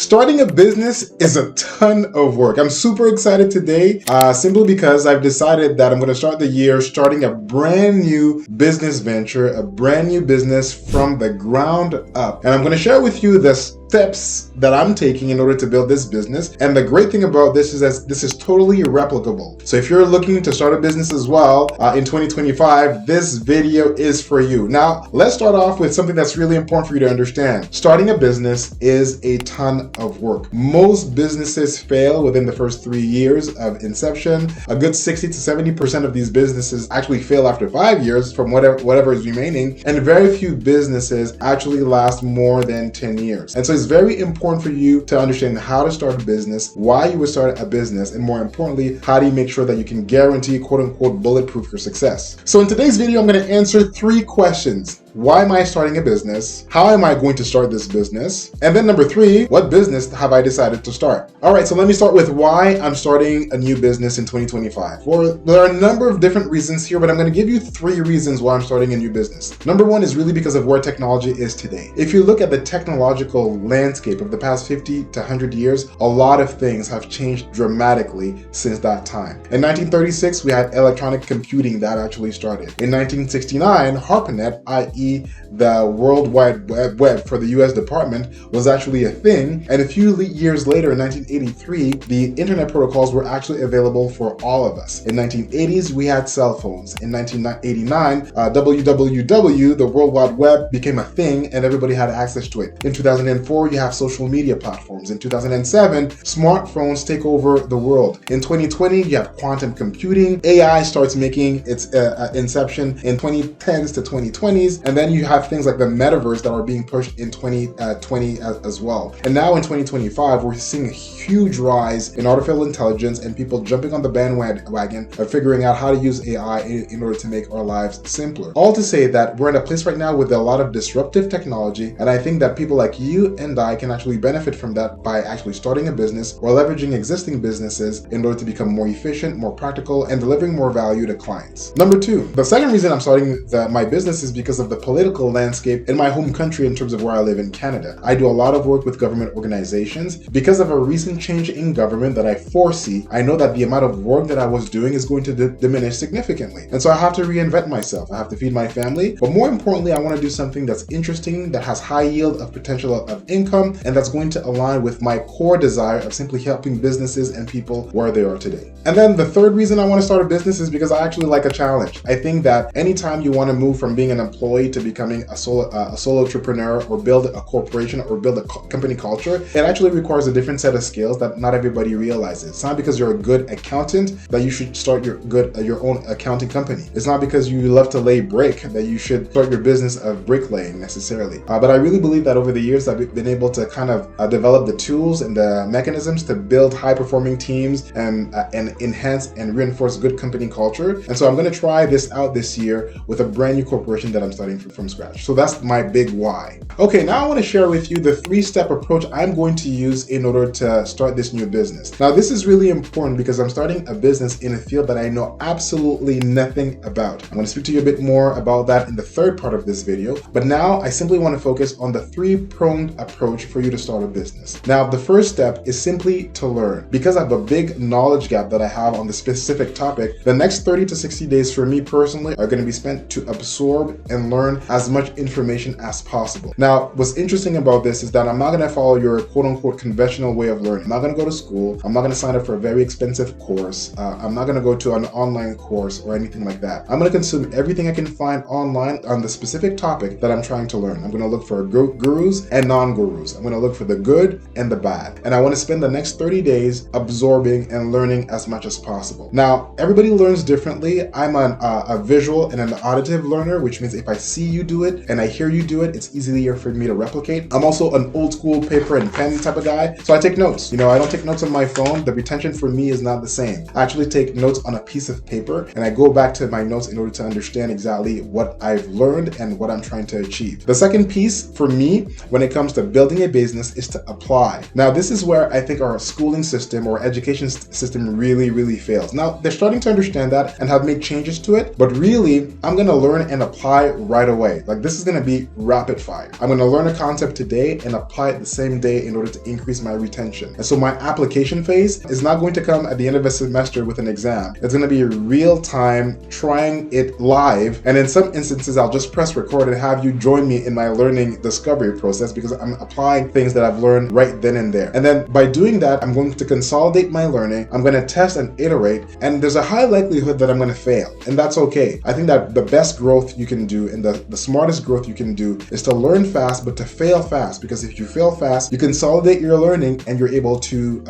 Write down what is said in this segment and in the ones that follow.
Starting a business is a ton of work. I'm super excited today simply because I've decided that I'm going to start the year starting a brand new business venture, a brand new business from the ground up. And I'm going to share with you the steps that I'm taking in order to build this business. And the great thing about this is that this is totally replicable. So if you're looking to start a business as well in 2025, this video is for you. Now, let's start off with something that's really important for you to understand. Starting a business is a ton of work. Most businesses fail within the first 3 years of inception. A good 60 to 70% of these businesses actually fail after 5 years from whatever is remaining. And very few businesses actually last more than 10 years. And so it's very important for you to understand how to start a business, why you would start a business, and more importantly, how do you make sure that you can guarantee quote unquote bulletproof your success. So in today's video, I'm going to answer 3 questions. Why am I starting a business? How am I going to start this business? And then number 3, what business have I decided to start? All right, so let me start with why I'm starting a new business in 2025. Well, there are a number of different reasons here, but I'm going to give you 3 reasons why I'm starting a new business. Number 1 is really because of where technology is today. If you look at the technological landscape of the past 50 to 100 years, a lot of things have changed dramatically since that time. In 1936, we had electronic computing that actually started. In 1969, HARPANET, i.e. the World Wide Web for the US Department, was actually a thing. And a few years later, in 1983, the internet protocols were actually available for all of us. In 1980s, we had cell phones. In 1989, WWW, the World Wide Web, became a thing and everybody had access to it. In 2004, you have social media platforms. In 2007, smartphones take over the world. In 2020, you have quantum computing. AI starts making its inception in 2010s to 2020s. And then you have things like the metaverse that are being pushed in 2020 as well. And now in 2025, we're seeing a huge rise in artificial intelligence and people jumping on the bandwagon of figuring out how to use AI in order to make our lives simpler. All to say that we're in a place right now with a lot of disruptive technology, and I think that people like you and I can actually benefit from that by actually starting a business or leveraging existing businesses in order to become more efficient, more practical, and delivering more value to clients. Number 2, the second reason I'm starting my business is because of the political landscape in my home country in terms of where I live in Canada. I do a lot of work with government organizations. Because of a recent change in government that I foresee, I know that the amount of work that I was doing is going to diminish significantly. And so I have to reinvent myself. I have to feed my family. But more importantly, I want to do something that's interesting, that has high yield of potential of income, and that's going to align with my core desire of simply helping businesses and people where they are today. And then the third reason I want to start a business is because I actually like a challenge. I think that anytime you want to move from being an employee to becoming a solo entrepreneur or build a corporation or build a company culture, it actually requires a different set of skills that not everybody realizes. It's not because you're a good accountant that you should start your own accounting company. It's not because you love to lay brick that you should start your business of bricklaying necessarily. But I really believe that over the years I've been able to kind of develop the tools and the mechanisms to build high-performing teams and enhance and reinforce good company culture. And so I'm going to try this out this year with a brand new corporation that I'm starting from scratch. So that's my big why. Okay, now I want to share with you the 3-step approach I'm going to use in order to start this new business. Now, this is really important because I'm starting a business in a field that I know absolutely nothing about. I'm going to speak to you a bit more about that in the third part of this video, but now I simply want to focus on the 3-pronged approach for you to start a business. Now, the first step is simply to learn. Because I have a big knowledge gap that I have on the specific topic, the next 30 to 60 days for me personally are going to be spent to absorb and learn as much information as possible. Now, what's interesting about this is that I'm not going to follow your quote-unquote conventional way of learning. I'm not going to go to school. I'm not going to sign up for a very expensive course. I'm not going to go to an online course or anything like that. I'm going to consume everything I can find online on the specific topic that I'm trying to learn. I'm going to look for gurus and non-gurus. I'm going to look for the good and the bad. And I want to spend the next 30 days absorbing and learning as much as possible. Now, everybody learns differently. I'm a visual and an auditive learner, which means if I see you do it and I hear you do it, it's easier for me to replicate. I'm also an old school paper and pen type of guy, so I take notes. I don't take notes on my phone. The retention for me is not the same. I actually take notes on a piece of paper and I go back to my notes in order to understand exactly what I've learned and what I'm trying to achieve. The second piece for me when it comes to building a business is to apply. Now, this is where I think our schooling system or education system really fails. Now, they're starting to understand that and have made changes to it, but really, I'm going to learn and apply right right away. Like, this is going to be rapid fire. I'm going to learn a concept today and apply it the same day in order to increase my retention. And so my application phase is not going to come at the end of a semester with an exam. It's going to be real time, trying it live. And in some instances, I'll just press record and have you join me in my learning discovery process, because I'm applying things that I've learned right then and there. And then by doing that, I'm going to consolidate my learning. I'm going to test and iterate, and there's a high likelihood that I'm going to fail. And that's okay. I think that the best growth you can do and the smartest growth you can do is to learn fast, but to fail fast, because if you fail fast, you consolidate your learning and you're able to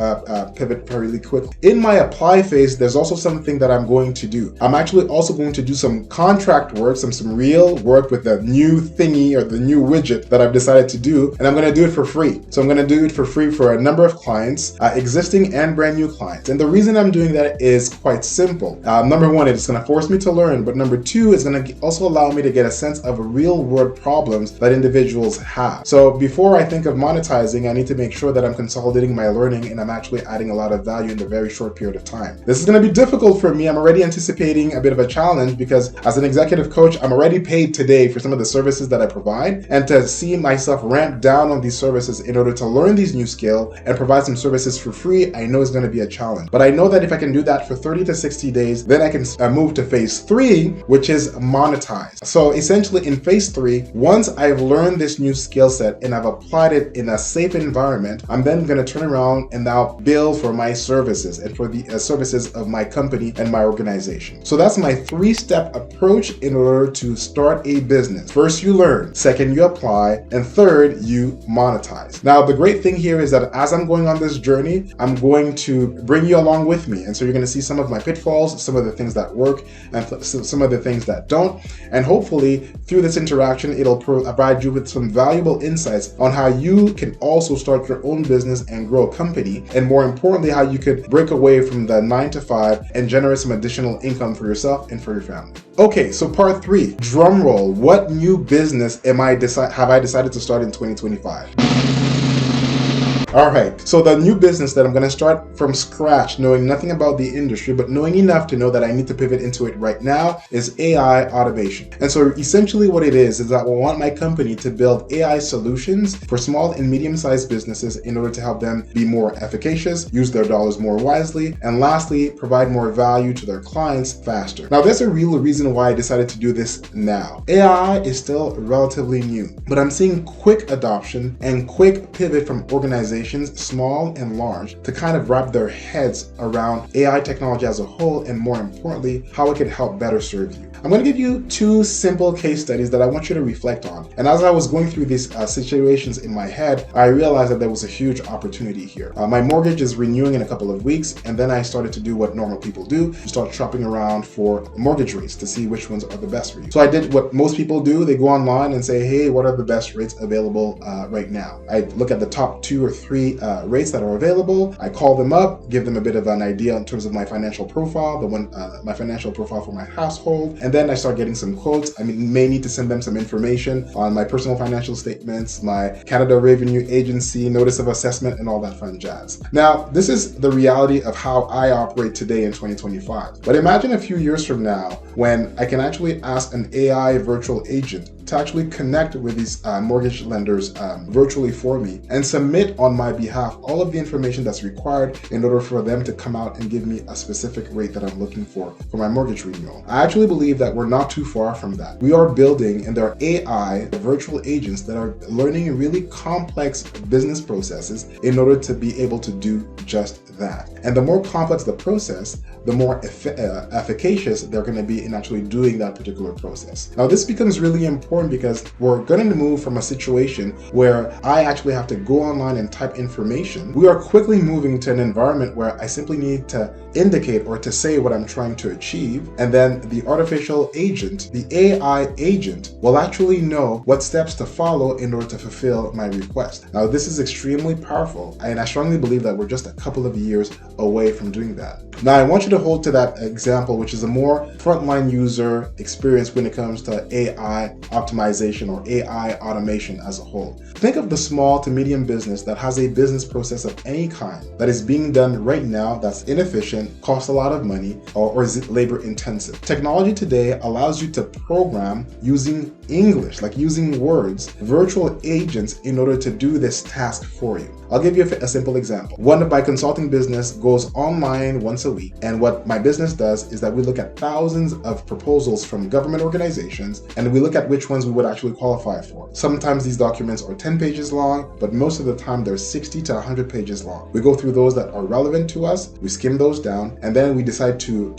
pivot really quickly. In my apply phase, there's also something that I'm going to do. I'm actually also going to do some contract work, some real work with the new thingy or the new widget that I've decided to do, and I'm going to do it for free. So I'm going to do it for free for a number of clients, existing and brand new clients. And the reason I'm doing that is quite simple. Number one, it's going to force me to learn, but number two, it's going to also allow me to get a sense of real world problems that individuals have. So before I think of monetizing, I need to make sure that I'm consolidating my learning and I'm actually adding a lot of value in a very short period of time. This is going to be difficult for me. I'm already anticipating a bit of a challenge, because as an executive coach, I'm already paid today for some of the services that I provide, and to see myself ramp down on these services in order to learn these new skills and provide some services for free, I know is going to be a challenge. But I know that if I can do that for 30 to 60 days, then I can move to phase 3, which is monetize. So essentially in phase 3, once I've learned this new skill set and I've applied it in a safe environment, I'm then going to turn around and now bill for my services and for the services of my company and my organization. So that's my 3-step approach in order to start a business. First, you learn. Second, you apply. And third, you monetize. Now, the great thing here is that as I'm going on this journey, I'm going to bring you along with me. And so you're going to see some of my pitfalls, some of the things that work, and some of the things that don't. And hopefully, through this interaction, it'll provide you with some valuable insights on how you can also start your own business and grow a company. And more importantly, how you could break away from the 9-to-5 and generate some additional income for yourself and for your family. Okay, so part 3, drum roll. What new business have I decided to start in 2025? All right, so the new business that I'm going to start from scratch, knowing nothing about the industry, but knowing enough to know that I need to pivot into it right now, is AI automation. And so essentially what it is that I want my company to build AI solutions for small and medium-sized businesses in order to help them be more efficacious, use their dollars more wisely, and lastly, provide more value to their clients faster. Now, there's a real reason why I decided to do this now. AI is still relatively new, but I'm seeing quick adoption and quick pivot from organizations, small and large, to kind of wrap their heads around AI technology as a whole, and more importantly, how it can help better serve you. I'm going to give you 2 simple case studies that I want you to reflect on. And as I was going through these situations in my head, I realized that there was a huge opportunity here. My mortgage is renewing in a couple of weeks, and then I started to do what normal people do, start shopping around for mortgage rates to see which ones are the best for you. So I did what most people do. They go online and say, hey, what are the best rates available right now? I look at the top 2 or 3 rates that are available. I call them up, give them a bit of an idea in terms of my financial profile, my financial profile for my household, and then I start getting some quotes. I may need to send them some information on my personal financial statements, my Canada Revenue Agency notice of assessment, and all that fun jazz. Now, this is the reality of how I operate today in 2025. But imagine a few years from now when I can actually ask an AI virtual agent to actually connect with these mortgage lenders virtually for me and submit on my behalf all of the information that's required in order for them to come out and give me a specific rate that I'm looking for my mortgage renewal. I actually believe that we're not too far from that. We are building, and there are AI virtual agents that are learning really complex business processes in order to be able to do just that. And the more complex the process, the more efficacious they're going to be in actually doing that particular process. Now, this becomes really important because we're going to move from a situation where I actually have to go online and type information. We are quickly moving to an environment where I simply need to indicate or to say what I'm trying to achieve, and then the artificial agent, the AI agent, will actually know what steps to follow in order to fulfill my request. Now, this is extremely powerful, and I strongly believe that we're just a couple of years away from doing that. Now, I want you to hold to that example, which is a more frontline user experience when it comes to AI optimization or AI automation as a whole. Think of the small to medium business that has a business process of any kind that is being done right now that's inefficient, costs a lot of money, or is labor intensive. Technology today allows you to program using English, like using words, virtual agents in order to do this task for you. I'll give you a simple example. One of my consulting business goes online once a week, and what my business does is that we look at thousands of proposals from government organizations, and we look at which ones we would actually qualify for. Sometimes these documents are 10 pages long, but most of the time they're 60 to 100 pages long. We go through those that are relevant to us, we skim those down, and then we decide to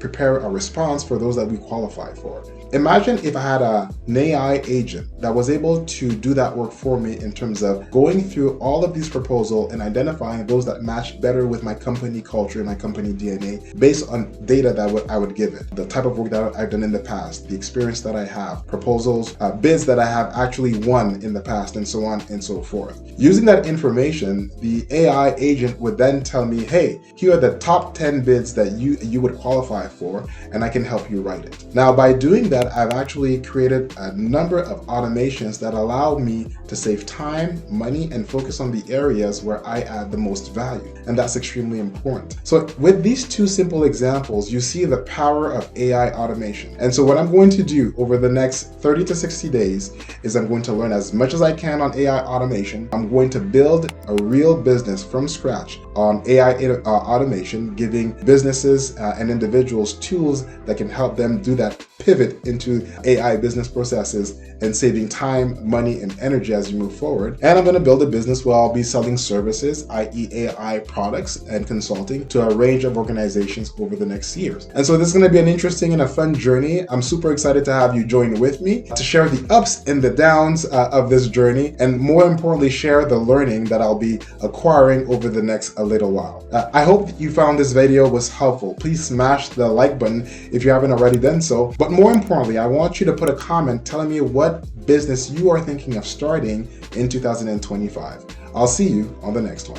prepare a response for those that we qualify for. Imagine if I had an AI agent that was able to do that work for me in terms of going through all of these proposals and identifying those that matched better with my company culture and my company DNA based on data that I would give it, the type of work that I've done in the past, the experience that I have, proposals, bids that I have actually won in the past, and so on and so forth. Using that information, the AI agent would then tell me, hey, here are the top 10 bids that you would qualify for, and I can help you write it. Now, by doing that, I've actually created a number of automations that allow me to save time, money, and focus on the areas where I add the most value. And that's extremely important. So with these two simple examples, you see the power of AI automation. And so what I'm going to do over the next 30 to 60 days is I'm going to learn as much as I can on AI automation. I'm going to build a real business from scratch on AI automation, giving businesses and individuals tools that can help them do that pivot into AI business processes and saving time, money, and energy as you move forward. And I'm going to build a business where I'll be selling services, i.e. AI products and consulting to a range of organizations over the next years. And so this is going to be an interesting and a fun journey. I'm super excited to have you join with me to share the ups and the downs of this journey, and more importantly, share the learning that I'll be acquiring over the next a little while. I hope you found this video was helpful. Please smash the like button if you haven't already done so. But more importantly, I want you to put a comment telling me what business you are thinking of starting in 2025. I'll see you on the next one.